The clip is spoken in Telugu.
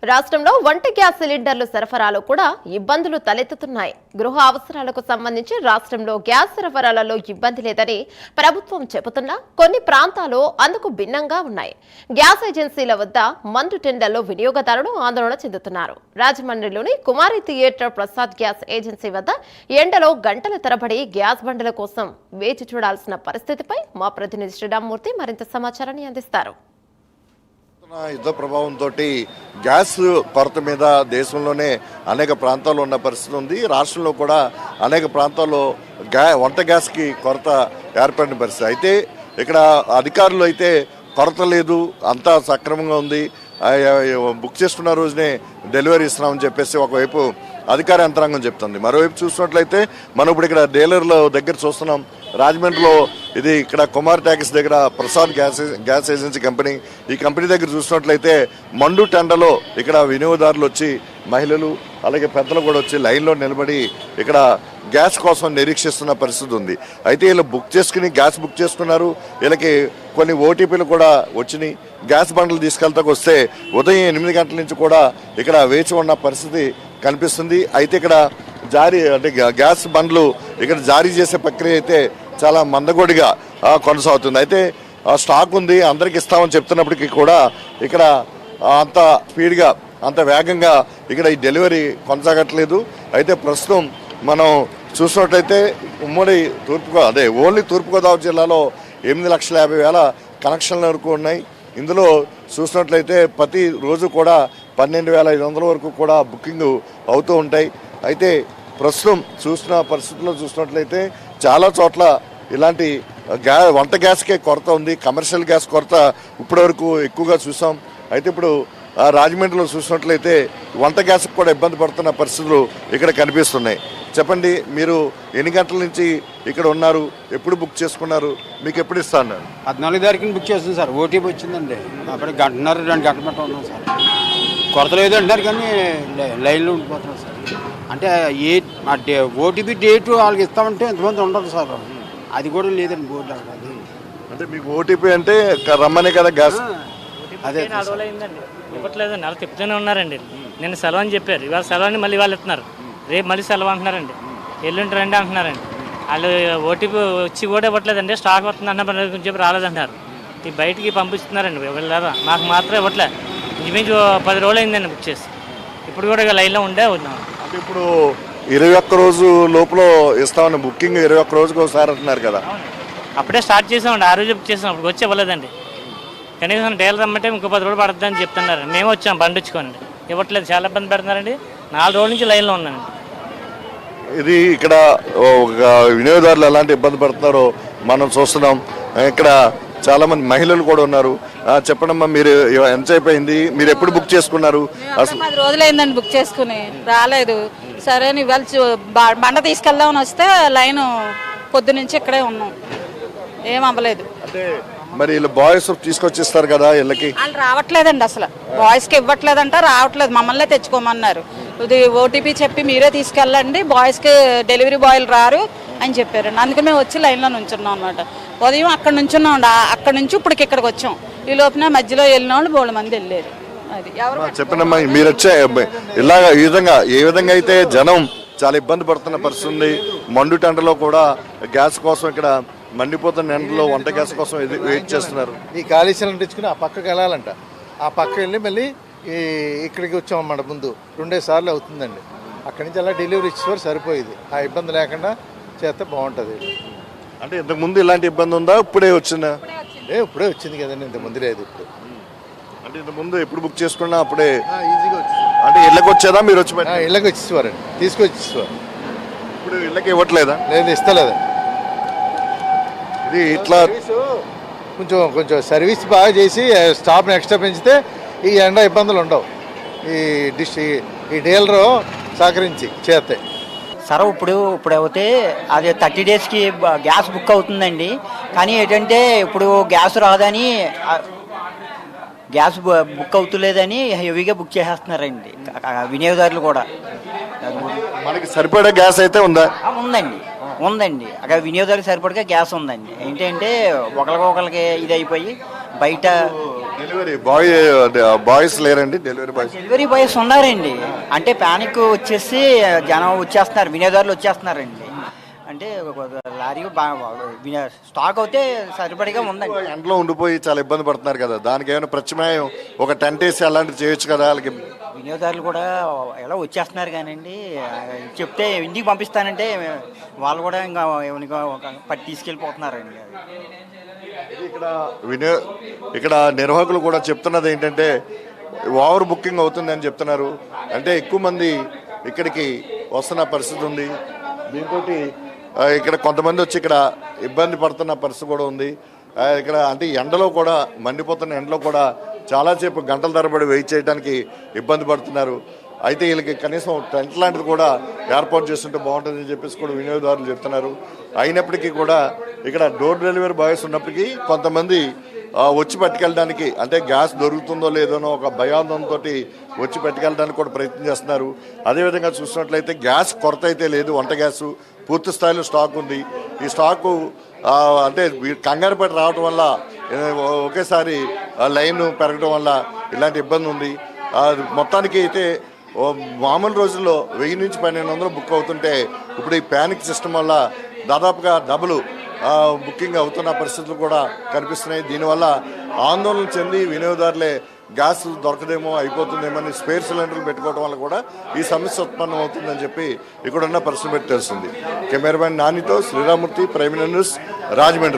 రాష్ట్రంలో వంట గ్యాస్ సిలిండర్లు సరఫరాలో కూడా ఇబ్బందులు తలెత్తుతున్నాయి. గృహ అవసరాలకు సంబంధించి రాష్ట్రంలో గ్యాస్ సరఫరాలలో ఇబ్బంది లేదని ప్రభుత్వం చెబుతున్నా కొన్ని ప్రాంతాలు అందుకు భిన్నంగా ఉన్నాయి. గ్యాస్ ఏజెన్సీల వద్ద మందు టెండర్లో వినియోగదారులు ఆందోళన చెందుతున్నారు. రాజమండ్రిలోని కుమారి థియేటర్ ప్రసాద్ గ్యాస్ ఏజెన్సీ వద్ద ఎండలో గంటల తరబడి గ్యాస్ బండల కోసం వేచి చూడాల్సిన పరిస్థితిపై మా ప్రతినిధి శ్రీరామ్మూర్తి మరింత సమాచారాన్ని అందిస్తారు. యుద్ధ ప్రభావంతో గ్యాస్ కొరత మీద దేశంలోనే అనేక ప్రాంతాల్లో ఉన్న పరిస్థితి ఉంది. రాష్ట్రంలో కూడా అనేక ప్రాంతాల్లో వంట గ్యాస్కి కొరత ఏర్పడిన పరిస్థితి. అయితే ఇక్కడ అధికారులు అయితే కొరత లేదు, అంతా సక్రమంగా ఉంది, బుక్ చేసుకున్న రోజునే డెలివరీ ఇస్తున్నామని చెప్పేసి ఒకవైపు అధికార యంత్రాంగం చెప్తుంది. మరోవైపు చూసినట్లయితే మనం ఇప్పుడు ఇక్కడ డీలర్ల దగ్గర చూస్తున్నాం. రాజమండ్రిలో ఇది ఇక్కడ కుమార్ ట్యాక్స్ దగ్గర ప్రసాద్ గ్యాస్ ఏజెన్సీ కంపెనీ. ఈ కంపెనీ దగ్గర చూసినట్లయితే మండు టెండలో ఇక్కడ వినియోగదారులు వచ్చి మహిళలు అలాగే పెద్దలు కూడా వచ్చి లైన్లో నిలబడి ఇక్కడ గ్యాస్ కోసం నిరీక్షిస్తున్న పరిస్థితి ఉంది. అయితే వీళ్ళు గ్యాస్ బుక్ చేసుకున్నారు. వీళ్ళకి కొన్ని ఓటీపీలు కూడా వచ్చినాయి. గ్యాస్ బండ్లు తీసుకెళ్తాకు వస్తే ఉదయం 8 గంటల నుంచి కూడా ఇక్కడ వేచి ఉన్న పరిస్థితి కనిపిస్తుంది. అయితే ఇక్కడ గ్యాస్ బండ్లు ఇక్కడ జారీ చేసే ప్రక్రియ అయితే చాలా మందగొడిగా కొనసాగుతుంది. అయితే స్టాక్ ఉంది, అందరికి ఇస్తామని చెప్తున్నప్పటికీ కూడా ఇక్కడ అంత స్పీడ్గా అంత వేగంగా ఇక్కడ ఈ డెలివరీ కొనసాగట్లేదు. అయితే ప్రస్తుతం మనం చూసినట్లయితే ఓన్లీ తూర్పుగోదావరి జిల్లాలో 8,50,000 కనెక్షన్ల వరకు ఉన్నాయి. ఇందులో చూసినట్లయితే ప్రతి రోజు కూడా 12,500 వరకు కూడా బుకింగ్ అవుతూ ఉంటాయి. అయితే ప్రస్తుతం పరిస్థితుల్లో చూసినట్లయితే చాలా చోట్ల ఇలాంటి వంట గ్యాస్కే కొరత ఉంది. కమర్షియల్ గ్యాస్ కొరత ఇప్పటివరకు ఎక్కువగా చూసాం. అయితే ఇప్పుడు రాజమండ్రిలో చూసినట్లయితే వంట గ్యాస్కి కూడా ఇబ్బంది పడుతున్న పరిస్థితులు ఇక్కడ కనిపిస్తున్నాయి. చెప్పండి, మీరు ఎన్ని గంటల నుంచి ఇక్కడ ఉన్నారు, ఎప్పుడు బుక్ చేసుకున్నారు, మీకు ఎప్పుడు ఇస్తా అన్నారు? 14 తారీఖున బుక్ చేస్తుంది సార్. ఓటీపీ వచ్చిందండి. అప్పుడు 2 గంటల మట్ట ఉన్నాం సార్. కొరత లేదు అంటారు కానీ లైన్లో ఉండిపోతున్నాం సార్. అంటే ఓటీపీ డేటు వాళ్ళకి ఇస్తామంటే ఎంతమంది ఉండదు సార్. అది కూడా లేదండి బోర్డు అక్కడ. అది అంటే మీకు ఓటీపీ అంటే రమ్మనే కదా గ్యాస్? అదే ఇవ్వట్లేదండి, అలా చెప్తూనే ఉన్నారండి. నిన్న సెలవు అని చెప్పారు, ఇవాళ సెలవు అని మళ్ళీ వాళ్ళు ఇస్తున్నారు. రేపు మళ్ళీ సెలవు అంటున్నారండి, ఎల్లుండి రండి అంటున్నారండి. వాళ్ళు ఓటీపీ వచ్చి కూడా ఇవ్వట్లేదండి. స్టాక్ వస్తుంది అన్న చెప్పి రాలేదంటారు. ఈ బయటికి పంపిస్తున్నారండి వీళ్ళ, మాకు మాత్రం ఇవ్వట్లేదు. ఇంచుమించు 10 రోజులు అయిందండి బుక్ చేసి. ఇప్పుడు కూడా లైన్లో ఉండే ఉన్నాం. అంటే ఇప్పుడు 21 రోజు లోపల ఇస్తామని బుకింగ్ 21 రోజుకి ఒకసారి అంటున్నారు కదా? అప్పుడే స్టార్ట్ చేసామండి, ఆ రోజు బుక్ చేసాం. అప్పుడు వచ్చి ఇవ్వలేదండి. కనీసం డీలర్ రమ్మంటే ఇంకో 10 రోజులు పడుతుందని చెప్తున్నారు. మేము వచ్చాం బండి వచ్చుకోండి, ఇవ్వట్లేదు. చాలా ఇబ్బంది పెడుతున్నారండి. 4 రోజుల నుంచి లైన్లో ఉన్నానండి. ఇది ఇక్కడ వినియోగదారులు ఎలాంటి ఇబ్బంది పడుతున్నారో మనం చూస్తున్నాం. ఇక్కడ చాలా మంది మహిళలు కూడా ఉన్నారు. చెప్పండమ్మా, మీరు ఎంతసేపు అయింది, మీరు ఎప్పుడు బుక్ చేసుకున్నారు? అసలు 10 రోజులైందండి బుక్ చేసుకుని, రాలేదు. సరే ఇవాళ బండ తీసుకెళ్దామని వస్తే లైన్ పొద్దు నుంచి ఇక్కడే ఉన్నాం, ఏం అవ్వలేదు. అంటే మరి వీళ్ళు బాయ్స్ తీసుకొచ్చిస్తారు కదా ఇళ్ళకి? వాళ్ళు రావట్లేదండి, అసలు బాయ్స్కి ఇవ్వట్లేదంట, రావట్లేదు. మమ్మల్నే తెచ్చుకోమన్నారు. ఇది ఓటీపీ చెప్పి మీరే తీసుకెళ్ళండి, బాయ్స్కి డెలివరీ బాయ్లు రారు అని చెప్పారండి. అందుకని మేము వచ్చి లైన్లో నుంచున్నాం అనమాట. ఉదయం అక్కడ నుంచున్నాం, అక్కడ నుంచి ఇప్పటికి ఇక్కడికి వచ్చాం. ఈ లోపల మధ్యలో వెళ్ళిన వాళ్ళు 3 మంది వెళ్ళారు. అది ఎవరు చెప్పండమ్మా, మీరు వచ్చే ఇలాగ ఏ విధంగా అయితే జనం చాలా ఇబ్బంది పడుతున్న పరిస్థితి ఉంది. మండు టెండలో కూడా గ్యాస్ కోసం ఇక్కడ మండిపోతున్న ఎండలో వంట గ్యాస్ కోసం వెయిట్ చేస్తున్నారు. ఈ ఖాళీ సిలిండర్ తెచ్చుకుని ఆ పక్కకి వెళ్ళాలంట. ఆ పక్క వెళ్ళి మళ్ళీ ఇక్కడికి వచ్చామన్నమాట. ముందు 2 సార్లు అవుతుందండి. అక్కడి నుంచి అలా డెలివరీ ఇచ్చేవారు సరిపోయేది. ఆ ఇబ్బంది లేకుండా చేస్తే బాగుంటుంది. అంటే ఇంతకుముందు ఇలాంటి ఇబ్బంది ఉందా? ఇప్పుడే వచ్చిందా? ఇప్పుడే వచ్చింది కదండి, ఇంతకుముందు లేదు. ఇప్పుడు అంటే ఇంతకుముందు ఎప్పుడు బుక్ చేసుకున్నా అప్పుడే ఈజీగా వచ్చింది. అంటే ఇళ్ళకి వచ్చేదా, మీరు వచ్చి ఇళ్ళకి వచ్చేసేవారండి, తీసుకొచ్చేసేవారు. ఇప్పుడు ఇళ్ళకి ఇవ్వట్లేదా? లేదు, ఇస్తలేదండి. ఇది ఇట్లా కొంచెం సర్వీస్ బాగా చేసి స్టాఫ్ని ఎక్స్ట్రా పెంచితే ఈ ఎండ ఇబ్బందులు ఉండవు. ఈ డీలరు సహకరించి చేస్తే సరే. ఇప్పుడు అయితే అది 30 డేస్కి గ్యాస్ బుక్ అవుతుందండి. కానీ ఏంటంటే ఇప్పుడు గ్యాస్ రాదని, గ్యాస్ బుక్ అవుతులేదని హెవీగా బుక్ చేసేస్తున్నారండి వినియోగదారులు కూడా. మనకి సరిపడే గ్యాస్ అయితే ఉందండి అక్కడ వినియోగదారులకు సరిపడగా గ్యాస్ ఉందండి. ఏంటంటే ఒకరికొకరికి ఇది అయిపోయి బయట డెలివరీ బాయ్స్ లేరండి, డెలివరీ బాయ్స్. డెలివరీ బాయ్స్ ఉన్నారండి. అంటే ప్యానిక్ వచ్చేసి జనం వచ్చేస్తున్నారు, వినియోగదారులు వచ్చేస్తున్నారండి. అంటే లారీ స్టాక్ అయితే సరిపడిగా ఉందండి. ఎండలో ఉండిపోయి చాలా ఇబ్బంది పడుతున్నారు కదా, దానికి ఏమైనా ప్రత్యామ్నాయం ఒక టెంట్ వేసి అలాంటివి చేయొచ్చు కదా వాళ్ళకి. వినియోగదారులు కూడా ఎలా వచ్చేస్తున్నారు కానండి, చెప్తే ఇంటికి పంపిస్తానంటే వాళ్ళు కూడా ఇంకా పట్టి తీసుకెళ్ళిపోతున్నారండి. ఇక్కడ నిర్వాహకులు కూడా చెప్తున్నది ఏంటంటే ఓవర్ బుకింగ్ అవుతుందని చెప్తున్నారు. అంటే ఎక్కువ మంది ఇక్కడికి వస్తున్న పరిస్థితి ఉంది. దీంతో ఇక్కడ కొంతమంది వచ్చి ఇక్కడ ఇబ్బంది పడుతున్న పరిస్థితి కూడా ఉంది. ఇక్కడ అంటే ఎండలో కూడా, మండిపోతున్న ఎండలో కూడా చాలాసేపు గంటల తరబడి వెయిట్ చేయడానికి ఇబ్బంది పడుతున్నారు. అయితే వీళ్ళకి కనీసం టెంట్ లాంటిది కూడా ఏర్పాటు చేస్తుంటే బాగుంటుందని చెప్పేసి కూడా వినియోగదారులు చెప్తున్నారు. అయినప్పటికీ కూడా ఇక్కడ డోర్ డెలివరీ బాయ్స్ ఉన్నప్పటికీ కొంతమంది వచ్చి పట్టుకెళ్ళడానికి, అంటే గ్యాస్ దొరుకుతుందో లేదోనో ఒక భయాందోళనతో వచ్చి పట్టుకెళ్ళడానికి కూడా ప్రయత్నం చేస్తున్నారు. అదేవిధంగా చూసినట్లయితే గ్యాస్ కొరత అయితే లేదు, వంట గ్యాసు పూర్తి స్థాయిలో స్టాక్ ఉంది. ఈ స్టాకు అంటే కంగారుపేట రావడం వల్ల ఒకేసారి లైన్ పెరగడం వల్ల ఇలాంటి ఇబ్బంది ఉంది. మొత్తానికి అయితే మామూలు రోజుల్లో 1000 నుంచి 1200 బుక్ అవుతుంటే ఇప్పుడు ఈ ప్యానిక్ సిస్టమ్ వల్ల దాదాపుగా డబుల్ బుకింగ్ అవుతున్న పరిస్థితులు కూడా కనిపిస్తున్నాయి. దీనివల్ల ఆందోళన చెంది వినియోగదారులే గ్యాస్ దొరకదేమో, అయిపోతుందేమో అని స్పేర్ సిలిండర్లు పెట్టుకోవడం వల్ల కూడా ఈ సమస్య ఉత్పన్నం అవుతుందని చెప్పి ఇక్కడున్న పరిస్థితి బట్టి తెలుస్తుంది. కెమెరామెన్ నానితో శ్రీరామూర్తి, ప్రైమ్ న్యూస్, రాజమండ్రి.